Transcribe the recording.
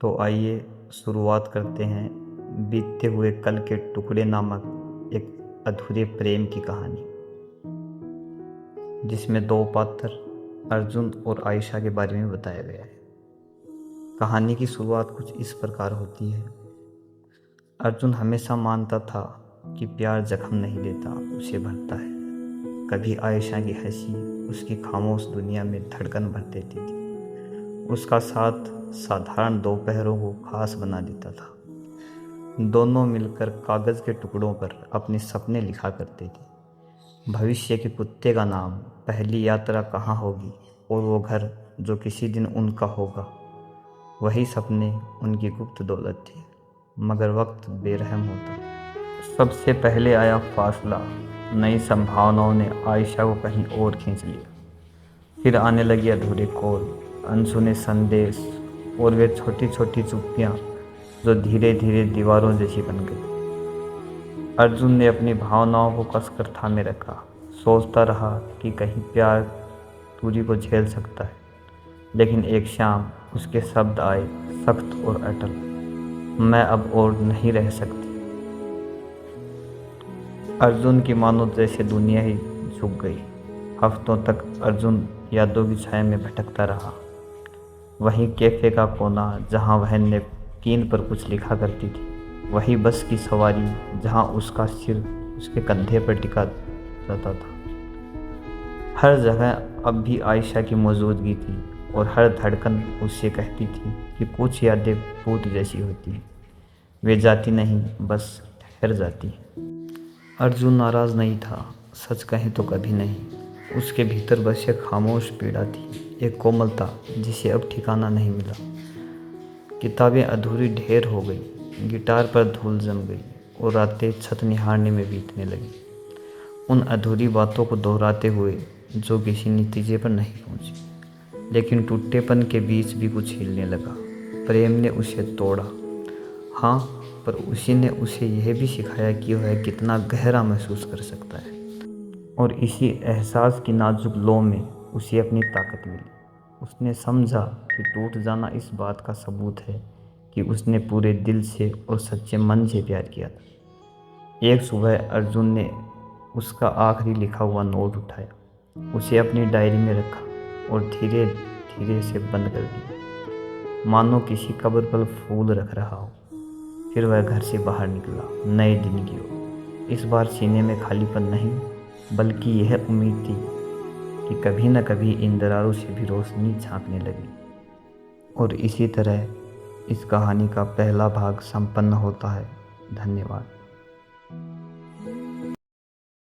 तो आइए शुरुआत करते हैं बीतते हुए कल के टुकड़े नामक एक अधूरे प्रेम की कहानी, जिसमें दो पात्र अर्जुन और आयशा के बारे में बताया गया है। कहानी की शुरुआत कुछ इस प्रकार होती है। अर्जुन हमेशा मानता था कि प्यार जख्म नहीं देता, उसे भरता है। कभी आयशा की हंसी उसकी खामोश दुनिया में धड़कन भर देती थी। उसका साथ साधारण दोपहरों को खास बना देता था। दोनों मिलकर कागज़ के टुकड़ों पर अपने सपने लिखा करते थे। भविष्य के कुत्ते का नाम, पहली यात्रा कहाँ होगी और वो घर जो किसी दिन उनका होगा। वही सपने उनकी गुप्त दौलत थी, मगर वक्त बेरहम होता। सबसे पहले आया फासला। नई संभावनाओं ने आयशा को कहीं और खींच लिया। फिर आने लगी अधूरे कॉल, अनसुने संदेश और वे छोटी छोटी चुप्पियाँ जो धीरे धीरे दीवारों जैसी बन गई। अर्जुन ने अपनी भावनाओं को कसकर थामे रखा। सोचता रहा कि कहीं प्यार दूरी को झेल सकता है। लेकिन एक शाम उसके शब्द आए, सख्त और अटल, मैं अब और नहीं रह सकती। अर्जुन की मानो जैसे दुनिया ही झुक गई। हफ्तों तक अर्जुन यादों की छाया में भटकता रहा। वही कैफ़े का कोना जहाँ वह नैपकिन पर कुछ लिखा करती थी, वही बस की सवारी जहाँ उसका सिर उसके कंधे पर टिका रहता था। हर जगह अब भी आयशा की मौजूदगी थी और हर धड़कन उससे कहती थी कि कुछ यादें भूत जैसी होती हैं, वे जाती नहीं, बस ठहर जाती हैं। अर्जुन नाराज़ नहीं था, सच कहें तो कभी नहीं। उसके भीतर बस एक खामोश पीड़ा थी, एक कोमलता जिसे अब ठिकाना नहीं मिला। किताबें अधूरी ढेर हो गई, गिटार पर धूल जम गई और रातें छत निहारने में बीतने लगी, उन अधूरी बातों को दोहराते हुए जो किसी नतीजे पर नहीं पहुंची। लेकिन टूटेपन के बीच भी कुछ हिलने लगा। प्रेम ने उसे तोड़ा, हाँ, पर उसी ने उसे यह भी सिखाया कि वह कितना गहरा महसूस कर सकता है। और इसी एहसास की नाजुक लौ में उसे अपनी ताकत मिली। उसने समझा कि टूट जाना इस बात का सबूत है कि उसने पूरे दिल से और सच्चे मन से प्यार किया था। एक सुबह अर्जुन ने उसका आखिरी लिखा हुआ नोट उठाया, उसे अपनी डायरी में रखा और धीरे धीरे से बंद कर दिया, मानो किसी कब्र पर फूल रख रहा हो। फिर वह घर से बाहर निकला, नए दिन की ओर। इस बार सीने में खालीपन नहीं, बल्कि यह उम्मीद थी कि कभी न कभी इन दरारों से भी रोशनी झांकने लगी। और इसी तरह इस कहानी का पहला भाग संपन्न होता है। धन्यवाद।